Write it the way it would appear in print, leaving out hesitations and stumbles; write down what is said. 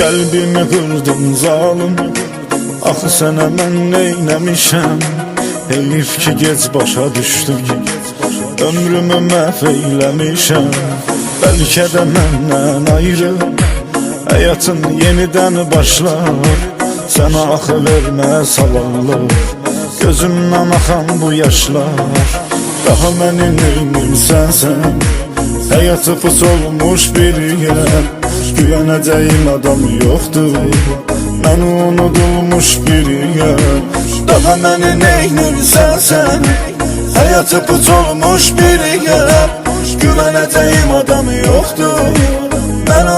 Qəlbimi qırdın zalim, axı sənə mən neyləmişəm? Heyif ki gec başa düşdüm, ömrümü məhv eyləmişəm. Bəlkə də məndən ayrı həyatın yenidən başlar. Sənə axı verməz halallıq, gözümdən axan bu yaşlar. Daha məni neynirsən sən? Həyatı pus olmuş bir yer, güvənəcəyim adam yoxdur, mən unudulmuş bir yer. Daha məni neynirsən sən? Həyatı pus olmuş bir yer, güvənəcəyim adam yoxdur, mən